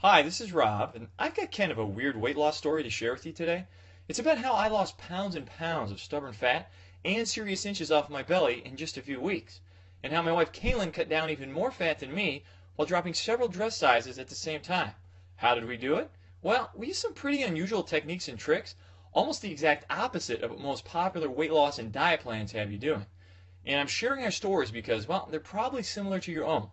Hi, this is Rob, and I've got kind of a weird weight loss story to share with you today. It's about how I lost pounds and pounds of stubborn fat and serious inches off my belly in just a few weeks, and how my wife Kaylin cut down even more fat than me while dropping several dress sizes at the same time. How did we do it? Well, we used some pretty unusual techniques and tricks, almost the exact opposite of what most popular weight loss and diet plans have you doing. And I'm sharing our stories because, well, they're probably similar to your own.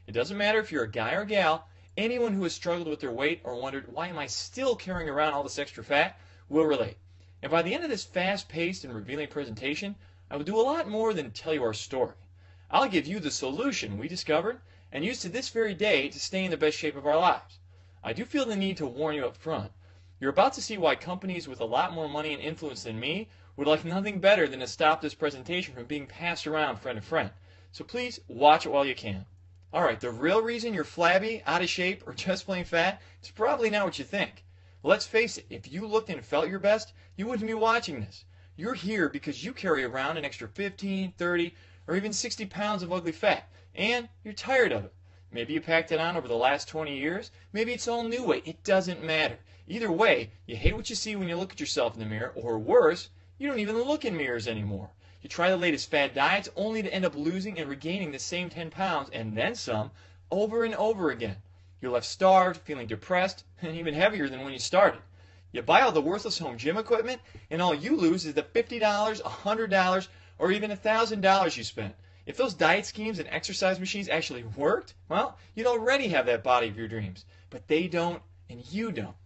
It doesn't matter if you're a guy or a gal. Anyone who has struggled with their weight or wondered, why am I still carrying around all this extra fat, will relate. And by the end of this fast-paced and revealing presentation, I will do a lot more than tell you our story. I'll give you the solution we discovered and use to this very day to stay in the best shape of our lives. I do feel the need to warn you up front. You're about to see why companies with a lot more money and influence than me would like nothing better than to stop this presentation from being passed around friend to friend. So please watch it while you can. Alright, the real reason you're flabby, out of shape, or just plain fat is probably not what you think. Let's face it, if you looked and felt your best, you wouldn't be watching this. You're here because you carry around an extra 15, 30, or even 60 pounds of ugly fat, and you're tired of it. Maybe you packed it on over the last 20 years, maybe it's all new weight, it doesn't matter. Either way, you hate what you see when you look at yourself in the mirror, or worse, you don't even look in mirrors anymore. You try the latest fad diets only to end up losing and regaining the same 10 pounds and then some over and over again. You're left starved, feeling depressed, and even heavier than when you started. You buy all the worthless home gym equipment, and all you lose is the $50, $100, or even $1,000 you spent. If those diet schemes and exercise machines actually worked, well, you'd already have that body of your dreams. But they don't, and you don't.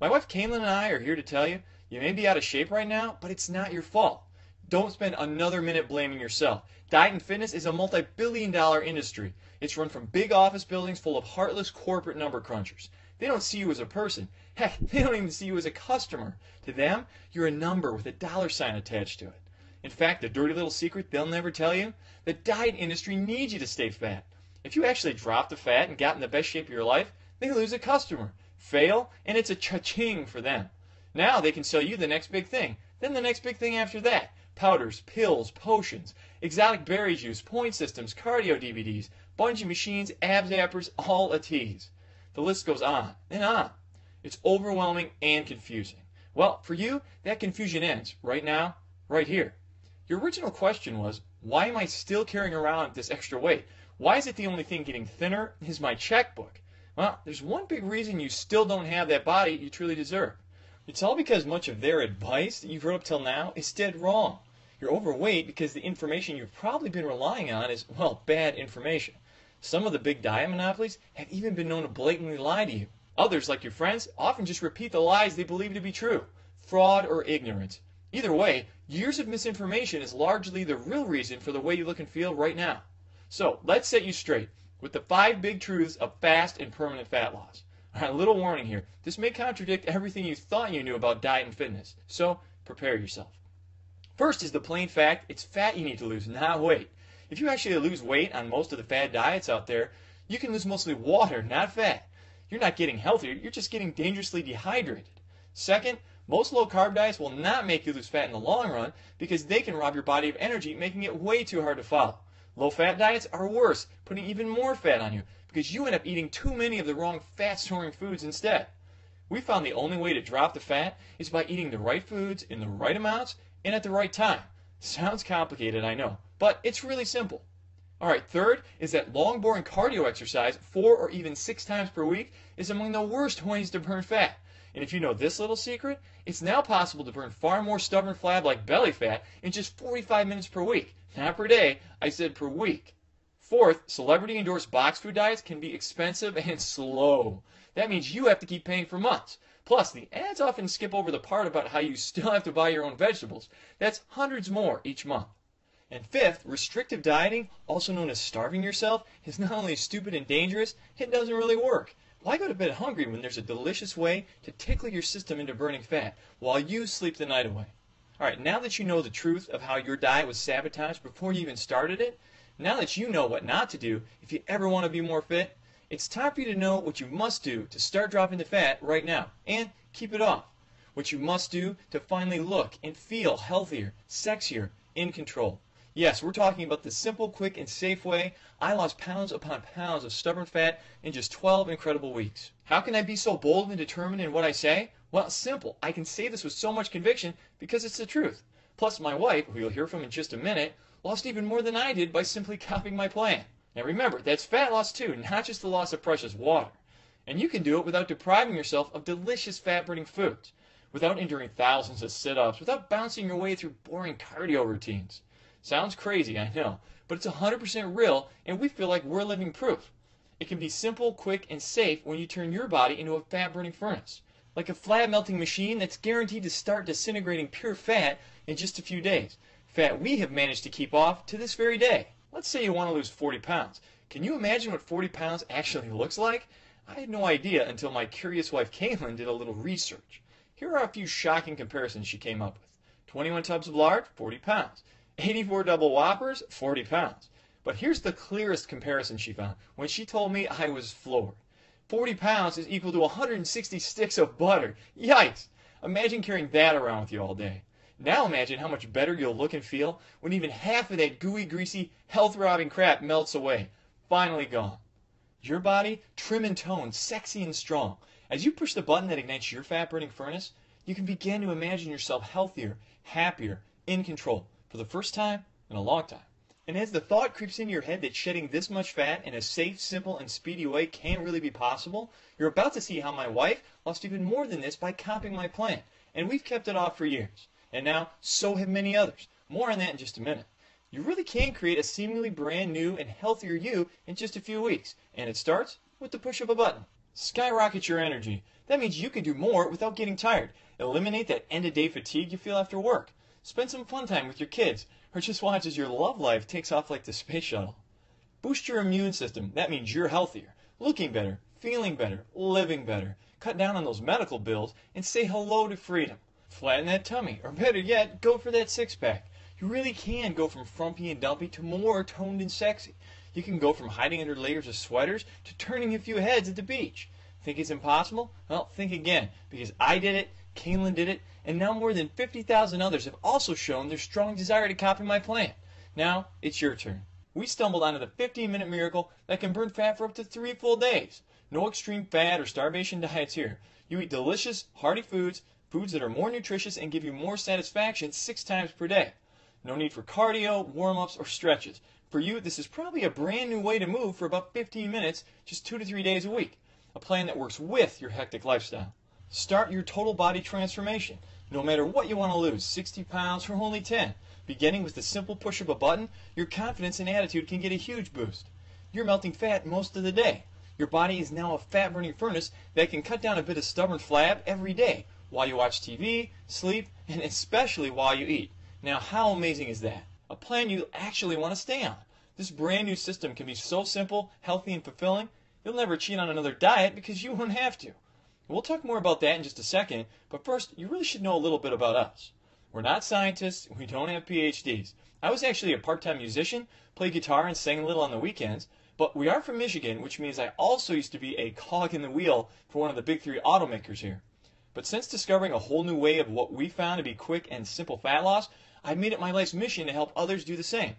My wife Kaylin and I are here to tell you, you may be out of shape right now, but it's not your fault. Don't spend another minute blaming yourself. Diet and fitness is a multi-billion-dollar industry. It's run from big office buildings full of heartless corporate number crunchers. They don't see you as a person. Heck, they don't even see you as a customer. To them, you're a number with a dollar sign attached to it. In fact, the dirty little secret they'll never tell you, the diet industry needs you to stay fat. If you actually drop the fat and got in the best shape of your life, they lose a customer, fail, and it's a cha-ching for them. Now they can sell you the next big thing, then the next big thing after that. Powders, pills, potions, exotic berry juice, point systems, cardio DVDs, bungee machines, abs appers, all a tease. The list goes on and on. It's overwhelming and confusing. Well, for you, that confusion ends right now, right here. Your original question was, why am I still carrying around this extra weight? Why is it the only thing getting thinner is my checkbook? Well, there's one big reason you still don't have that body you truly deserve. It's all because much of their advice that you've heard up till now is dead wrong. You're overweight because the information you've probably been relying on is, well, bad information. Some of the big diet monopolies have even been known to blatantly lie to you. Others, like your friends, often just repeat the lies they believe to be true. Fraud or ignorance. Either way, years of misinformation is largely the real reason for the way you look and feel right now. So, let's set you straight with the 5 big truths of fast and permanent fat loss. A little warning here, this may contradict everything you thought you knew about diet and fitness, so prepare yourself. First is the plain fact, it's fat you need to lose, not weight. If you actually lose weight on most of the fad diets out there, you can lose mostly water, not fat. You're not getting healthier, you're just getting dangerously dehydrated. Second, most low-carb diets will not make you lose fat in the long run because they can rob your body of energy, making it way too hard to follow. Low-fat diets are worse, putting even more fat on you because you end up eating too many of the wrong fat-storing foods instead. We found the only way to drop the fat is by eating the right foods in the right amounts and at the right time. Sounds complicated, I know, but it's really simple. Alright, third is that long, boring cardio exercise 4 or even 6 times per week is among the worst ways to burn fat. And if you know this little secret, it's now possible to burn far more stubborn flab like belly fat in just 45 minutes per week. Not per day, I said per week. Fourth, celebrity-endorsed box food diets can be expensive and slow. That means you have to keep paying for months. Plus, the ads often skip over the part about how you still have to buy your own vegetables. That's hundreds more each month. And fifth, restrictive dieting, also known as starving yourself, is not only stupid and dangerous, it doesn't really work. Why go to bed hungry when there's a delicious way to tickle your system into burning fat while you sleep the night away? Alright, now that you know the truth of how your diet was sabotaged before you even started it, now that you know what not to do if you ever want to be more fit, it's time for you to know what you must do to start dropping the fat right now and keep it off. What you must do to finally look and feel healthier, sexier, in control. Yes, we're talking about the simple, quick, and safe way I lost pounds upon pounds of stubborn fat in just 12 incredible weeks. How can I be so bold and determined in what I say? Well, simple. I can say this with so much conviction because it's the truth. Plus, my wife, who you'll hear from in just a minute, lost even more than I did by simply copying my plan. Now remember, that's fat loss too, not just the loss of precious water. And you can do it without depriving yourself of delicious fat-burning foods, without enduring thousands of sit-ups, without bouncing your way through boring cardio routines. Sounds crazy, I know, but it's 100% real, and we feel like we're living proof. It can be simple, quick, and safe when you turn your body into a fat-burning furnace, like a flat-melting machine that's guaranteed to start disintegrating pure fat in just a few days. Fat we have managed to keep off to this very day. Let's say you want to lose 40 pounds. Can you imagine what 40 pounds actually looks like? I had no idea until my curious wife Caitlin did a little research. Here are a few shocking comparisons she came up with. 21 tubs of lard, 40 pounds. 84 double whoppers, 40 pounds. But here's the clearest comparison she found when she told me I was floored. 40 pounds is equal to 160 sticks of butter. Yikes! Imagine carrying that around with you all day. Now imagine how much better you'll look and feel when even half of that gooey, greasy, health-robbing crap melts away. Finally gone. Your body, trim and toned, sexy and strong. As you push the button that ignites your fat-burning furnace, you can begin to imagine yourself healthier, happier, in control, for the first time in a long time. And as the thought creeps into your head that shedding this much fat in a safe, simple, and speedy way can't really be possible, you're about to see how my wife lost even more than this by copying my plan. And we've kept it off for years. And now, so have many others. More on that in just a minute. You really can create a seemingly brand new and healthier you in just a few weeks. And it starts with the push of a button. Skyrocket your energy. That means you can do more without getting tired. Eliminate that end-of-day fatigue you feel after work. Spend some fun time with your kids, or just watch as your love life takes off like the space shuttle. Boost your immune system. That means you're healthier, looking better, feeling better, living better. Cut down on those medical bills and say hello to freedom. Flatten that tummy, or better yet, go for that six-pack. You really can go from frumpy and dumpy to more toned and sexy. You can go from hiding under layers of sweaters to turning a few heads at the beach. Think it's impossible? Well, think again, because I did it, Caitlin did it, and now more than 50,000 others have also shown their strong desire to copy my plan. Now, it's your turn. We stumbled onto the 15-minute miracle that can burn fat for up to 3 full days. No extreme fat or starvation diets here. You eat delicious, hearty foods, foods that are more nutritious and give you more satisfaction 6 times per day. No need for cardio, warm-ups, or stretches. For you, this is probably a brand new way to move for about 15 minutes, just 2 to 3 days a week. A plan that works with your hectic lifestyle. Start your total body transformation. No matter what you want to lose, 60 pounds or only 10. Beginning with the simple push of a button, your confidence and attitude can get a huge boost. You're melting fat most of the day. Your body is now a fat-burning furnace that can cut down a bit of stubborn flab every day while you watch TV, sleep, and especially while you eat. Now, how amazing is that? A plan you actually want to stay on. This brand new system can be so simple, healthy, and fulfilling, you'll never cheat on another diet because you won't have to. We'll talk more about that in just a second, but first, you really should know a little bit about us. We're not scientists, we don't have PhDs. I was actually a part-time musician, played guitar and sang a little on the weekends, but we are from Michigan, which means I also used to be a cog in the wheel for one of the big 3 automakers here. But since discovering a whole new way of what we found to be quick and simple fat loss, I've made it my life's mission to help others do the same.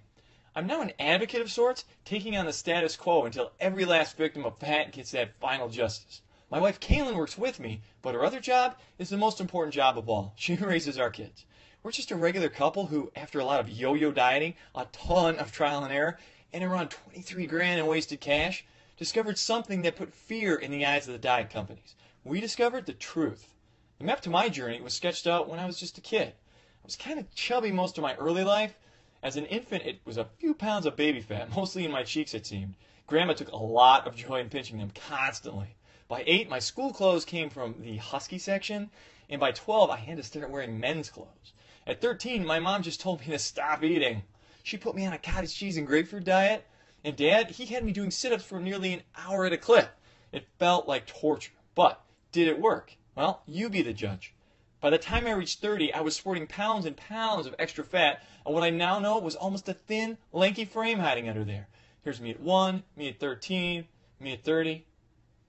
I'm now an advocate of sorts, taking on the status quo until every last victim of fat gets that final justice. My wife Caitlin works with me, but her other job is the most important job of all. She raises our kids. We're just a regular couple who, after a lot of yo-yo dieting, a ton of trial and error, and around 23 grand in wasted cash, discovered something that put fear in the eyes of the diet companies. We discovered the truth. The map to my journey was sketched out when I was just a kid. I was kind of chubby most of my early life. As an infant, it was a few pounds of baby fat, mostly in my cheeks it seemed. Grandma took a lot of joy in pinching them constantly. By 8, my school clothes came from the husky section, and by 12, I had to start wearing men's clothes. At 13, my mom just told me to stop eating. She put me on a cottage cheese and grapefruit diet, and Dad, he had me doing sit-ups for nearly an hour at a clip. It felt like torture, but did it work? Well, you be the judge. By the time I reached 30, I was sporting pounds and pounds of extra fat, and what I now know was almost a thin, lanky frame hiding under there. Here's me at 1, me at 13, me at 30.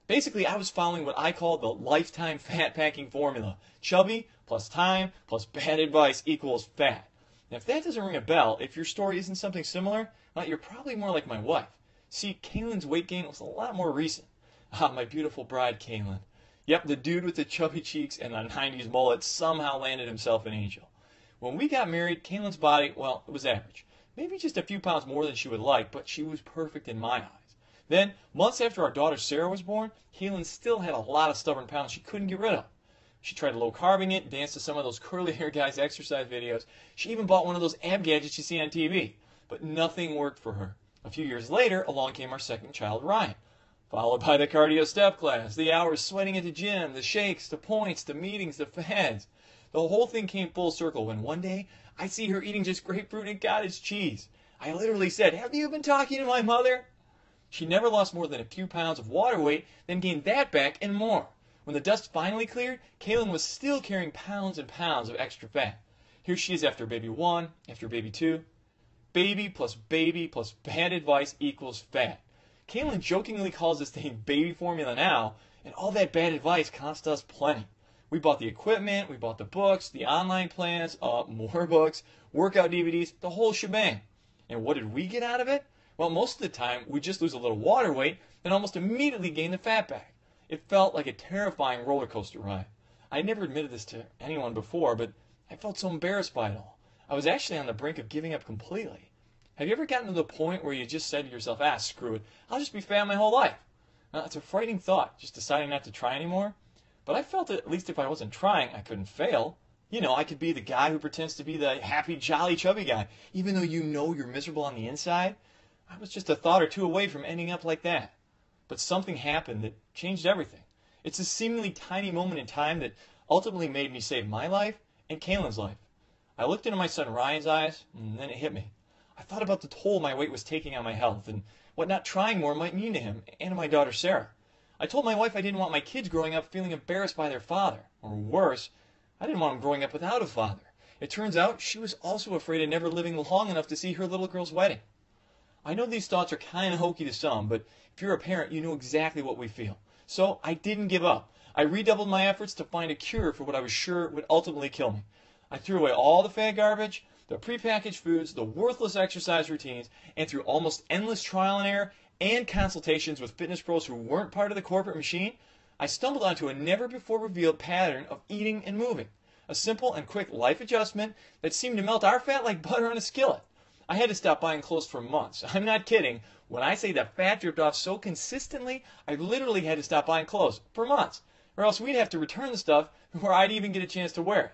Basically, I was following what I call the lifetime fat packing formula. Chubby plus time plus bad advice equals fat. Now, if that doesn't ring a bell, if your story isn't something similar, well, you're probably more like my wife. See, Kaylin's weight gain was a lot more recent. Ah, my beautiful bride, Kaylin. Yep, the dude with the chubby cheeks and the 90s mullet somehow landed himself an angel. When we got married, Kaylin's body, well, it was average. Maybe just a few pounds more than she would like, but she was perfect in my eyes. Then, months after our daughter Sarah was born, Kaylin still had a lot of stubborn pounds she couldn't get rid of. She tried low-carbing it, danced to some of those curly hair guys' exercise videos. She even bought one of those ab gadgets you see on TV. But nothing worked for her. A few years later, along came our second child, Ryan. Followed by the cardio step class, the hours sweating at the gym, the shakes, the points, the meetings, the fads. The whole thing came full circle when one day I see her eating just grapefruit and cottage cheese. I literally said, "Have you been talking to my mother?" She never lost more than a few pounds of water weight, then gained that back and more. When the dust finally cleared, Kaylin was still carrying pounds and pounds of extra fat. Here she is after baby 1, after baby 2. Baby plus bad advice equals fat. Kaylin jokingly calls this thing baby formula now, and all that bad advice cost us plenty. We bought the equipment, we bought the books, the online plans, more books, workout DVDs, the whole shebang. And what did we get out of it? Well, most of the time, we just lose a little water weight, then almost immediately gain the fat back. It felt like a terrifying roller coaster ride. I never admitted this to anyone before, but I felt so embarrassed by it all. I was actually on the brink of giving up completely. Have you ever gotten to the point where you just said to yourself, screw it, I'll just be fat my whole life? Now, it's a frightening thought, just deciding not to try anymore. But I felt that at least if I wasn't trying, I couldn't fail. You know, I could be the guy who pretends to be the happy, jolly, chubby guy, even though you know you're miserable on the inside. I was just a thought or two away from ending up like that. But something happened that changed everything. It's a seemingly tiny moment in time that ultimately made me save my life and Kaylin's life. I looked into my son Ryan's eyes, and then it hit me. I thought about the toll my weight was taking on my health and what not trying more might mean to him and to my daughter Sarah. I told my wife I didn't want my kids growing up feeling embarrassed by their father. Or worse, I didn't want them growing up without a father. It turns out she was also afraid of never living long enough to see her little girl's wedding. I know these thoughts are kind of hokey to some, but if you're a parent, you know exactly what we feel. So I didn't give up. I redoubled my efforts to find a cure for what I was sure would ultimately kill me. I threw away all the fat garbage, the prepackaged foods, the worthless exercise routines, and through almost endless trial and error and consultations with fitness pros who weren't part of the corporate machine, I stumbled onto a never-before-revealed pattern of eating and moving. A simple and quick life adjustment that seemed to melt our fat like butter on a skillet. I had to stop buying clothes for months. I'm not kidding. When I say that fat dripped off so consistently, I literally had to stop buying clothes for months. Or else we'd have to return the stuff before I'd even get a chance to wear it.